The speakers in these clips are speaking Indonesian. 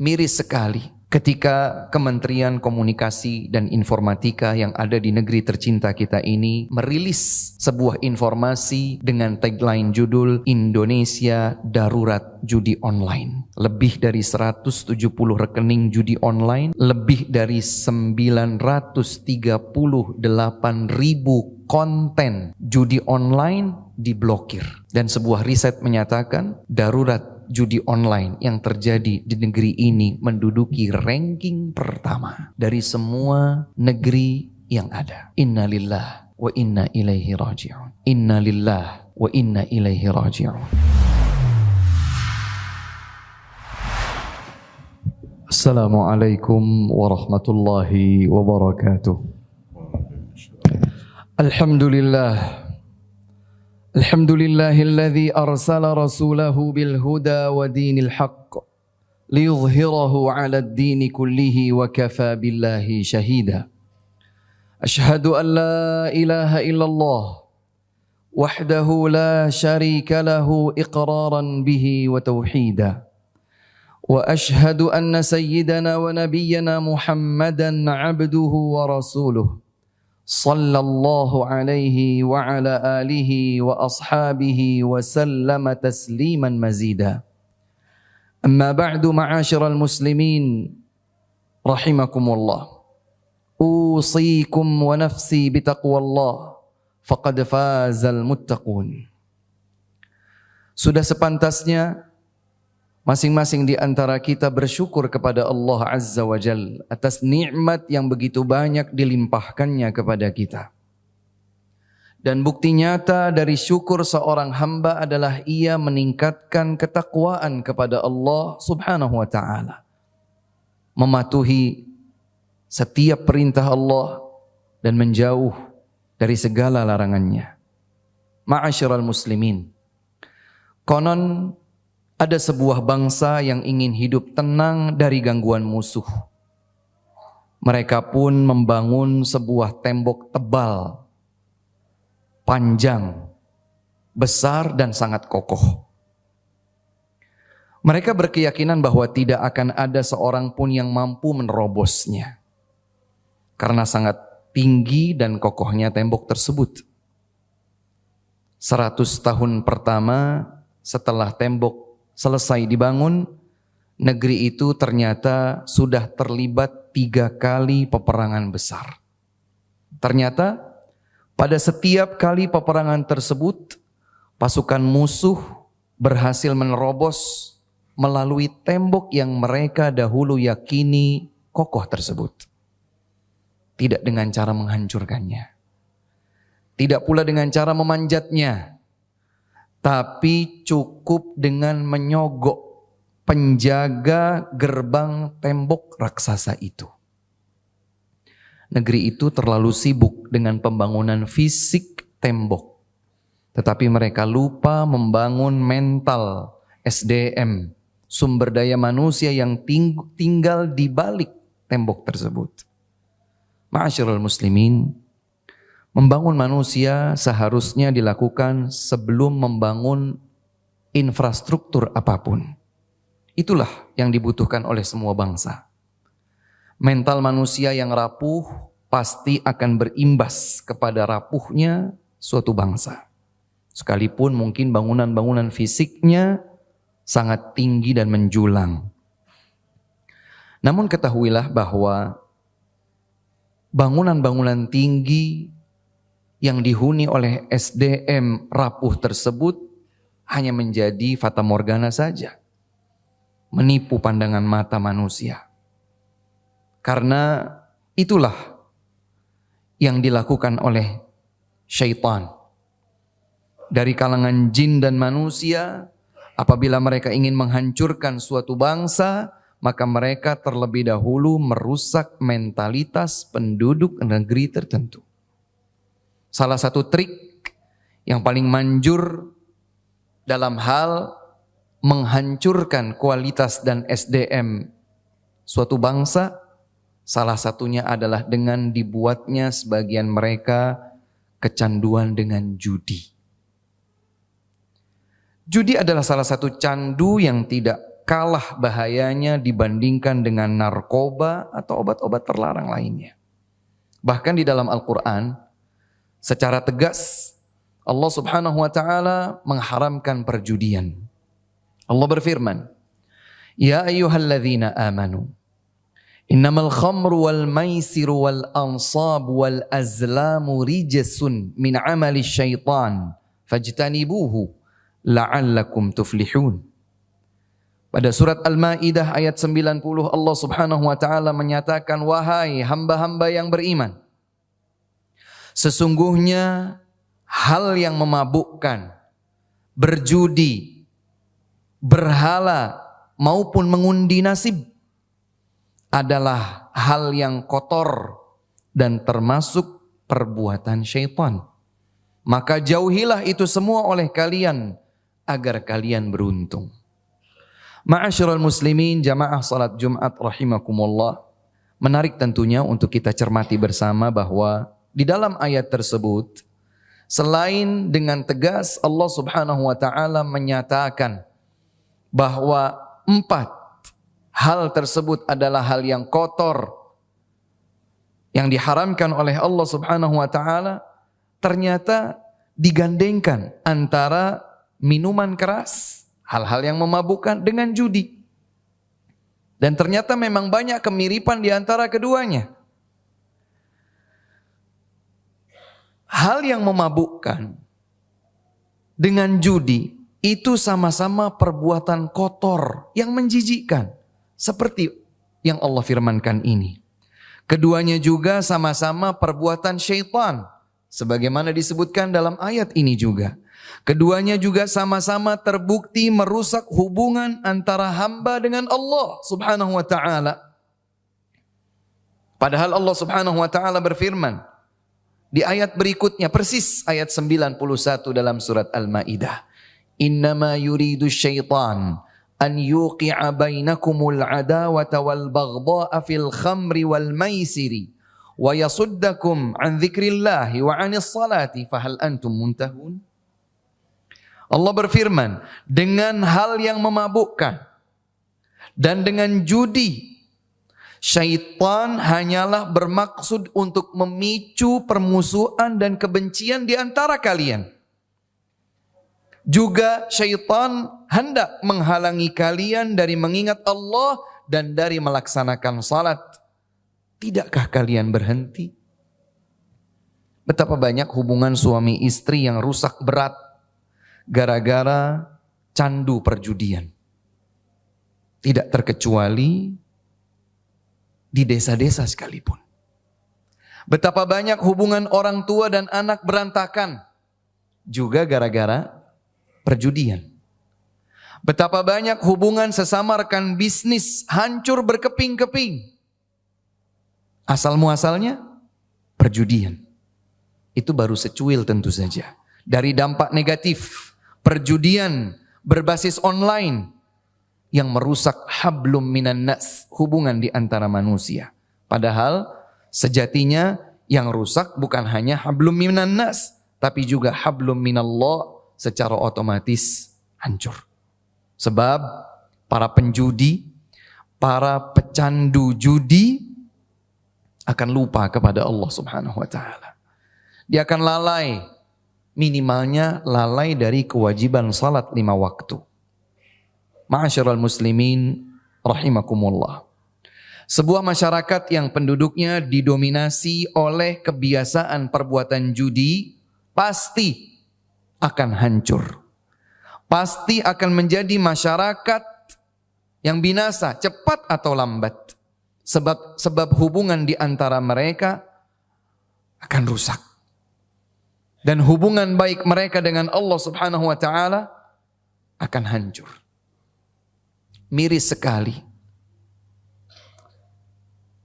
Miris sekali ketika Kementerian Komunikasi dan Informatika yang ada di negeri tercinta kita ini merilis sebuah informasi dengan tagline judul Indonesia Darurat Judi Online. Lebih dari 170 rekening judi online, lebih dari 938.000 konten judi online diblokir. Dan sebuah riset menyatakan darurat judi online yang terjadi di negeri ini menduduki ranking pertama dari semua negeri yang ada. Innalillah wa inna ilaihi raji'un. Innalillah wa inna ilaihi raji'un. Assalamualaikum warahmatullahi wabarakatuh. Alhamdulillah. Alhamdulillahilladzi arsala rasulahu bil huda wa dinil haqq liyudhhirahu 'ala ad-dini kullihi wa kafa billahi shahida. Ashhadu an la ilaha illallah wahdahu la sharika lahu iqraran bihi wa tauhida. Wa ashhadu anna sayyidana wa nabiyyana Muhammadan 'abduhu wa rasuluh. Sallallahu alaihi wa ala alihi wa ashabihi wa sallama tasliman mazida. Amma ba'du ma'asyiral muslimin rahimakumullah. Usikum wa nafsi bitaqwallah faqad fazal muttaqun. Sudah sepantasnya masing-masing di antara kita bersyukur kepada Allah Azza wa Jalla atas nikmat yang begitu banyak dilimpahkannya kepada kita. Dan bukti nyata dari syukur seorang hamba adalah ia meningkatkan ketakwaan kepada Allah Subhanahu wa ta'ala. Mematuhi setiap perintah Allah dan menjauh dari segala larangannya. Ma'asyiral muslimin, konon ada sebuah bangsa yang ingin hidup tenang dari gangguan musuh. Mereka pun membangun sebuah tembok tebal, panjang, besar dan sangat kokoh. Mereka berkeyakinan bahwa tidak akan ada seorang pun yang mampu menerobosnya. Karena sangat tinggi dan kokohnya tembok tersebut. 100 tahun pertama setelah tembok selesai dibangun, negeri itu ternyata sudah terlibat 3 kali peperangan besar. Ternyata pada setiap kali peperangan tersebut, pasukan musuh berhasil menerobos melalui tembok yang mereka dahulu yakini kokoh tersebut. Tidak dengan cara menghancurkannya, tidak pula dengan cara memanjatnya, tapi cukup dengan menyogok penjaga gerbang tembok raksasa itu. Negeri itu terlalu sibuk dengan pembangunan fisik tembok, tetapi mereka lupa membangun mental SDM, sumber daya manusia yang tinggal di balik tembok tersebut. Ma'asyiral muslimin, membangun manusia seharusnya dilakukan sebelum membangun infrastruktur apapun. Itulah yang dibutuhkan oleh semua bangsa. Mental manusia yang rapuh pasti akan berimbas kepada rapuhnya suatu bangsa. Sekalipun mungkin bangunan-bangunan fisiknya sangat tinggi dan menjulang. Namun ketahuilah bahwa bangunan-bangunan tinggi yang dihuni oleh SDM rapuh tersebut hanya menjadi fata morgana saja, menipu pandangan mata manusia. Karena itulah yang dilakukan oleh syaitan. Dari kalangan jin dan manusia, apabila mereka ingin menghancurkan suatu bangsa, maka mereka terlebih dahulu merusak mentalitas penduduk negeri tertentu. Salah satu trik yang paling manjur dalam hal menghancurkan kualitas dan SDM suatu bangsa, salah satunya adalah dengan dibuatnya sebagian mereka kecanduan dengan judi. Judi adalah salah satu candu yang tidak kalah bahayanya dibandingkan dengan narkoba atau obat-obat terlarang lainnya. Bahkan di dalam Al-Quran, secara tegas Allah Subhanahu wa ta'ala mengharamkan perjudian. Allah berfirman, Ya ayyuhalladzina amanu, innamal khamru wal maisiru wal ansabu wal azlamu rijsun min amali syaitan, fajtanibuhu la'allakum tuflihun. Pada surat Al-Maidah ayat 90 Allah Subhanahu wa ta'ala menyatakan, wahai hamba-hamba yang beriman, sesungguhnya hal yang memabukkan, berjudi, berhala maupun mengundi nasib adalah hal yang kotor dan termasuk perbuatan syaitan. Maka jauhilah itu semua oleh kalian agar kalian beruntung. Ma'asyiral muslimin, jamaah salat Jumat rahimakumullah. Menarik tentunya untuk kita cermati bersama bahwa di dalam ayat tersebut, selain dengan tegas Allah Subhanahu wa ta'ala menyatakan bahwa 4 hal tersebut adalah hal yang kotor yang diharamkan oleh Allah Subhanahu wa ta'ala, ternyata digandengkan antara minuman keras, hal-hal yang memabukkan dengan judi. Dan ternyata memang banyak kemiripan di antara keduanya. Hal yang memabukkan dengan judi itu sama-sama perbuatan kotor yang menjijikkan, seperti yang Allah firmankan ini. Keduanya juga sama-sama perbuatan syaitan, sebagaimana disebutkan dalam ayat ini juga. Keduanya juga sama-sama terbukti merusak hubungan antara hamba dengan Allah Subhanahu wa ta'ala. Padahal Allah Subhanahu wa ta'ala berfirman di ayat berikutnya, persis ayat 91 dalam surat Al-Maidah. Innama yuridu syaitan an yuqi'a bainakumul adawata wal baghdha'a fil khamri wal maisiri wa yasuddakum an dzikrillahi wa 'anis salati fahal antum muntahun. Allah berfirman, dengan hal yang memabukkan dan dengan judi, syaitan hanyalah bermaksud untuk memicu permusuhan dan kebencian di antara kalian. Juga syaitan hendak menghalangi kalian dari mengingat Allah dan dari melaksanakan salat. Tidakkah kalian berhenti? Betapa banyak hubungan suami istri yang rusak berat gara-gara candu perjudian. Tidak terkecuali di desa-desa sekalipun. Betapa banyak hubungan orang tua dan anak berantakan juga gara-gara perjudian. Betapa banyak hubungan sesama rekan bisnis hancur berkeping-keping. Asal muasalnya perjudian. Itu baru secuil tentu saja dari dampak negatif perjudian berbasis online yang merusak hablum minan nas, hubungan di antara manusia. Padahal sejatinya yang rusak bukan hanya hablum minan nas, tapi juga hablum minallah secara otomatis hancur. Sebab para penjudi, para pecandu judi akan lupa kepada Allah Subhanahu wa ta'ala. Dia akan lalai, minimalnya lalai dari kewajiban salat 5 waktu. Ma'asyiral muslimin rahimakumullah. Sebuah masyarakat yang penduduknya didominasi oleh kebiasaan perbuatan judi pasti akan hancur. Pasti akan menjadi masyarakat yang binasa cepat atau lambat. Sebab hubungan di antara mereka akan rusak. Dan hubungan baik mereka dengan Allah Subhanahu wa ta'ala akan hancur. Miris sekali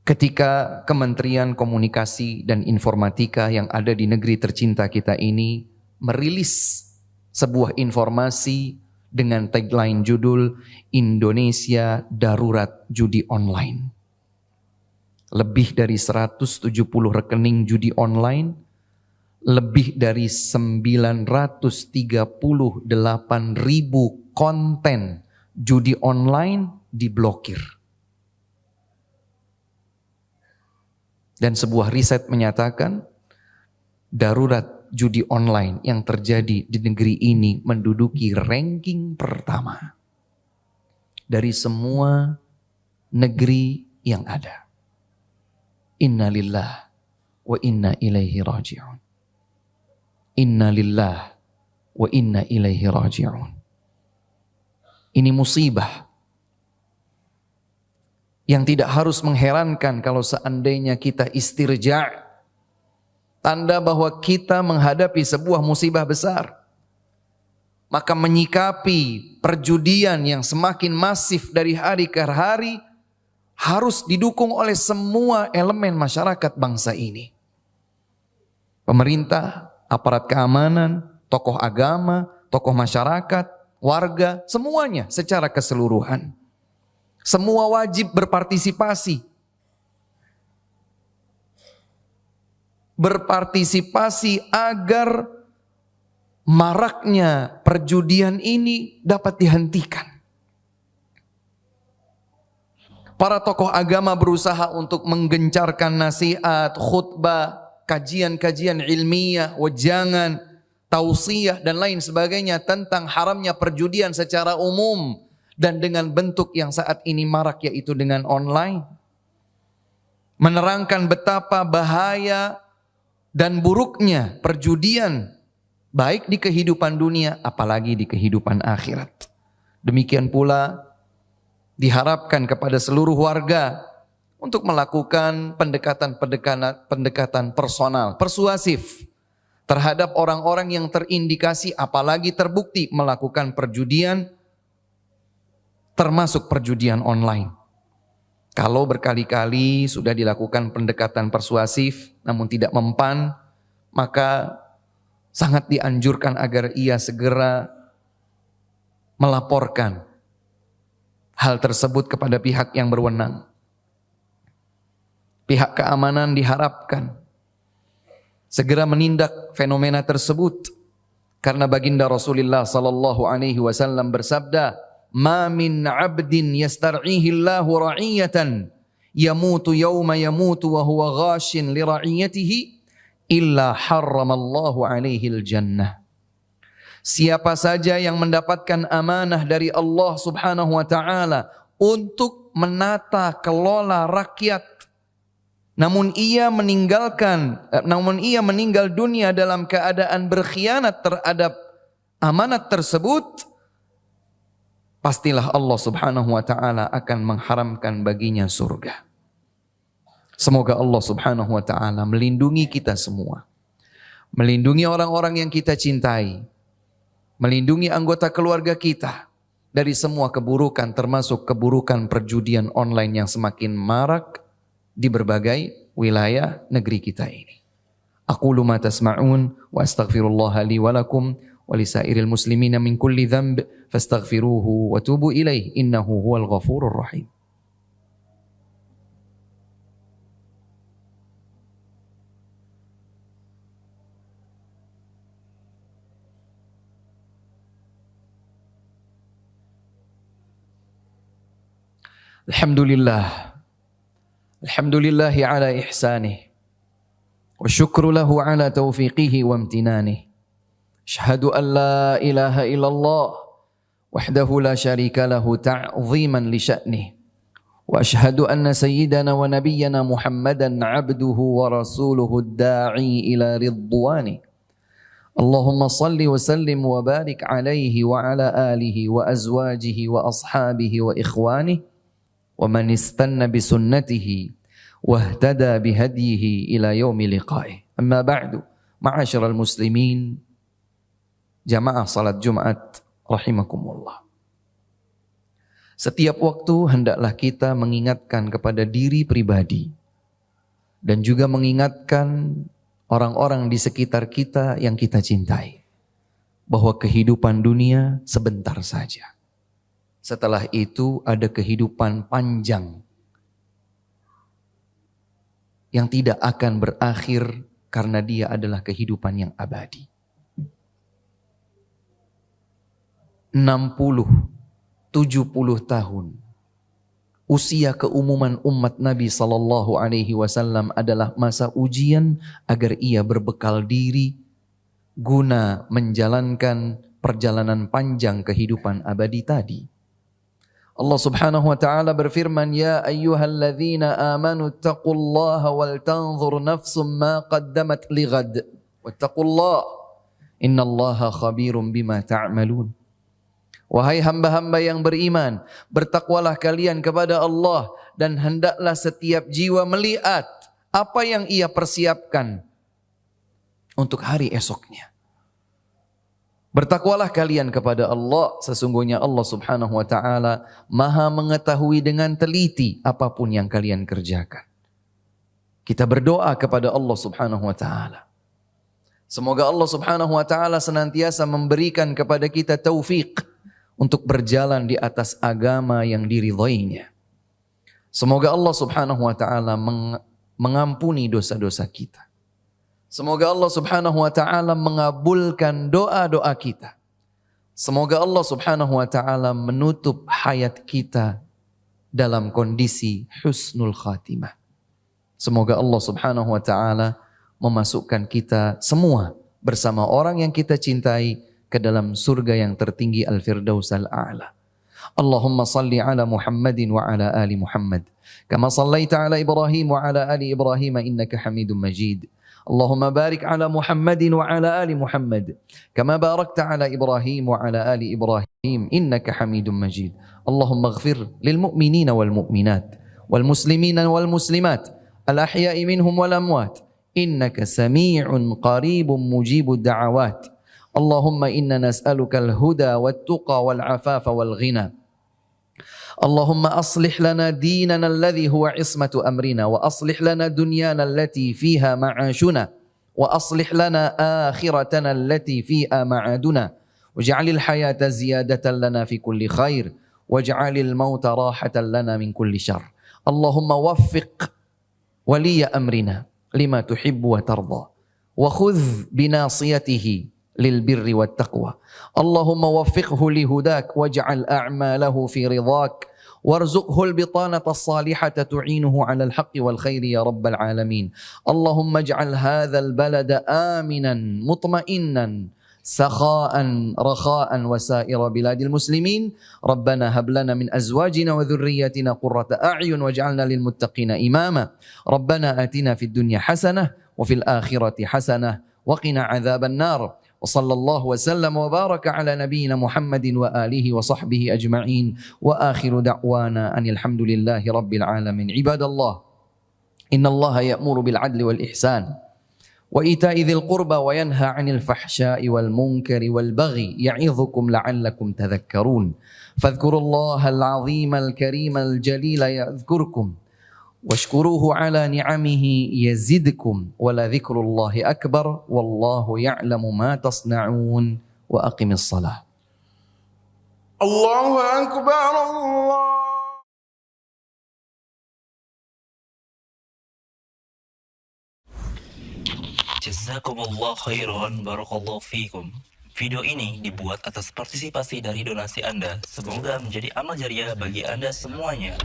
ketika Kementerian Komunikasi dan Informatika yang ada di negeri tercinta kita ini merilis sebuah informasi dengan tagline judul Indonesia Darurat Judi Online. Lebih dari 170 rekening judi online, lebih dari 938.000 konten judi online diblokir. Dan sebuah riset menyatakan darurat judi online yang terjadi di negeri ini menduduki ranking pertama dari semua negeri yang ada. Inna lillah wa inna ilaihi raji'un. Inna lillah wa inna ilaihi raji'un. Ini musibah yang tidak harus mengherankan kalau seandainya kita istirja', tanda bahwa kita menghadapi sebuah musibah besar. Maka menyikapi perjudian yang semakin masif dari hari ke hari harus didukung oleh semua elemen masyarakat bangsa ini. Pemerintah, aparat keamanan, tokoh agama, tokoh masyarakat, warga, semuanya secara keseluruhan. Semua wajib berpartisipasi. Berpartisipasi agar maraknya perjudian ini dapat dihentikan. Para tokoh agama berusaha untuk menggencarkan nasihat, khutbah, kajian-kajian ilmiah, wejangan, tausiyah dan lain sebagainya tentang haramnya perjudian secara umum. Dan dengan bentuk yang saat ini marak, yaitu dengan online. Menerangkan betapa bahaya dan buruknya perjudian, baik di kehidupan dunia, apalagi di kehidupan akhirat. Demikian pula diharapkan kepada seluruh warga untuk melakukan pendekatan personal, persuasif terhadap orang-orang yang terindikasi, apalagi terbukti melakukan perjudian, termasuk perjudian online. Kalau berkali-kali sudah dilakukan pendekatan persuasif namun tidak mempan, maka sangat dianjurkan agar ia segera melaporkan hal tersebut kepada pihak yang berwenang. Pihak keamanan diharapkan segera menindak fenomena tersebut, karena baginda Rasulullah sallallahu alaihi wasallam bersabda, "Ma min 'abdin yastar'ihi Allahu ra'iyatan yamutu yawma yamutu wa huwa ghashin li ra'iyatihi illa harramallahu 'alaihi al-jannah." Siapa saja yang mendapatkan amanah dari Allah Subhanahu wa taala untuk menata kelola rakyat, namun ia meninggal dunia dalam keadaan berkhianat terhadap amanat tersebut, pastilah Allah Subhanahu wa taala akan mengharamkan baginya surga. Semoga Allah Subhanahu wa taala melindungi kita semua. Melindungi orang-orang yang kita cintai. Melindungi anggota keluarga kita dari semua keburukan, termasuk keburukan perjudian online yang semakin marak di berbagai wilayah negeri kita ini. Aqulu ma tasma'un wa astaghfirullah li wa lakum walisairil muslimina min kulli dhanb fastaghfiruhu wa tubu ilaih innahu huwal ghafurur rahim. Alhamdulillahi ala ihsanih wa syukru lahu ala taufiqihi wa amtinanih. Asyhadu an la ilaha illallah wahdahu la syarika lahu ta'ziman li sya'nih. Wa asyhadu anna sayyidana wa nabiyyana Muhammadan abduhu wa rasuluhu ad-da'i ila ridwani. Allahumma salli wa sallim wa barik alaihi wa ala alihi wa azwajihi wa ashabihi wa ikhwanihi wa man istanna bi sunnatihi wa ihtada bi hadyihi ila yaumi liqa'ih. Amma ba'du, ma'asyiral muslimin, jamaah salat Jumat rahimakumullah. Setiap waktu hendaklah kita mengingatkan kepada diri pribadi dan juga mengingatkan orang-orang di sekitar kita yang kita cintai bahwa kehidupan dunia sebentar saja. Setelah itu ada kehidupan panjang yang tidak akan berakhir karena dia adalah kehidupan yang abadi. 60, 70 70 tahun. Usia keumuman umat Nabi SAW adalah masa ujian agar ia berbekal diri guna menjalankan perjalanan panjang kehidupan abadi tadi. Allah Subhanahu wa taala berfirman, "Ya ayyuhalladzina amanu taqullaha wal tanzur nafsum ma qaddamat lighad. Wattaqullaha innallaha khabirum bima ta'malun." Wahai hamba-hamba yang beriman, bertakwalah kalian kepada Allah dan hendaklah setiap jiwa melihat apa yang ia persiapkan untuk hari esoknya. Bertakwalah kalian kepada Allah, sesungguhnya Allah Subhanahu wa taala Maha mengetahui dengan teliti apapun yang kalian kerjakan. Kita berdoa kepada Allah Subhanahu wa taala. Semoga Allah Subhanahu wa taala senantiasa memberikan kepada kita taufik untuk berjalan di atas agama yang diridhoinya. Semoga Allah Subhanahu wa taala mengampuni dosa-dosa kita. Semoga Allah Subhanahu wa taala mengabulkan doa-doa kita. Semoga Allah Subhanahu wa taala menutup hayat kita dalam kondisi husnul khatimah. Semoga Allah Subhanahu wa taala memasukkan kita semua bersama orang yang kita cintai ke dalam surga yang tertinggi Al-Firdaus Al-A'la. Allahumma salli ala Muhammadin wa ala ali Muhammad. Kama sallaita ala Ibrahim wa ala ali Ibrahim innaka Hamidum Majid. Allahumma barik ala Muhammadin wa ala ali Muhammad. Kama barakta ala Ibrahim wa ala ali Ibrahim innaka Hamidum Majid. Allahumma ighfir lil mu'minina wal mu'minat wal muslimina wal muslimat al ahya'i minhum wal amwat innaka sami'un qaribun mujibud da'awat. اللهم إنا نسألك الهدى والتقى والعفاف والغنى. اللهم أصلح لنا ديننا الذي هو عصمة أمرنا وأصلح لنا دنيانا التي فيها معاشنا وأصلح لنا آخرتنا التي فيها معادنا واجعل الحياة زيادة لنا في كل خير واجعل الموت راحة لنا من كل شر. اللهم وفق ولي أمرنا لما تحب وترضى وخذ بناصيته للبر والتقوى. اللهم وفقه لهداك واجعل أعماله في رضاك وارزقه البطانة الصالحة تعينه على الحق والخير يا رب العالمين. اللهم اجعل هذا البلد آمنا مطمئنا سخاء رخاء وسائر بلاد المسلمين. ربنا هب لنا من أزواجنا وذرياتنا قرة أعين واجعلنا للمتقين إماما. ربنا آتنا في الدنيا حسنة وفي الآخرة حسنة وقنا عذاب النار. وصلى الله وسلم وبارك على نبينا محمد وآله وصحبه أجمعين وآخر دعوانا أن الحمد لله رب العالمين. عباد الله، إن الله يأمر بالعدل والإحسان وإيتاء ذي القربى وينهى عن الفحشاء والمنكر والبغي يعظكم لعلكم تذكرون. فاذكروا الله العظيم الكريم الجليل يذكركم واشكروه على نعمه يزدكم ولذكر الله أكبر والله يعلم ما تصنعون وأقم الصلاة. الله أكبر الله. Jazakumullah khairan, barakallahu fikum. Video ini dibuat atas partisipasi dari donasi Anda. Semoga menjadi amal jariah bagi Anda semuanya.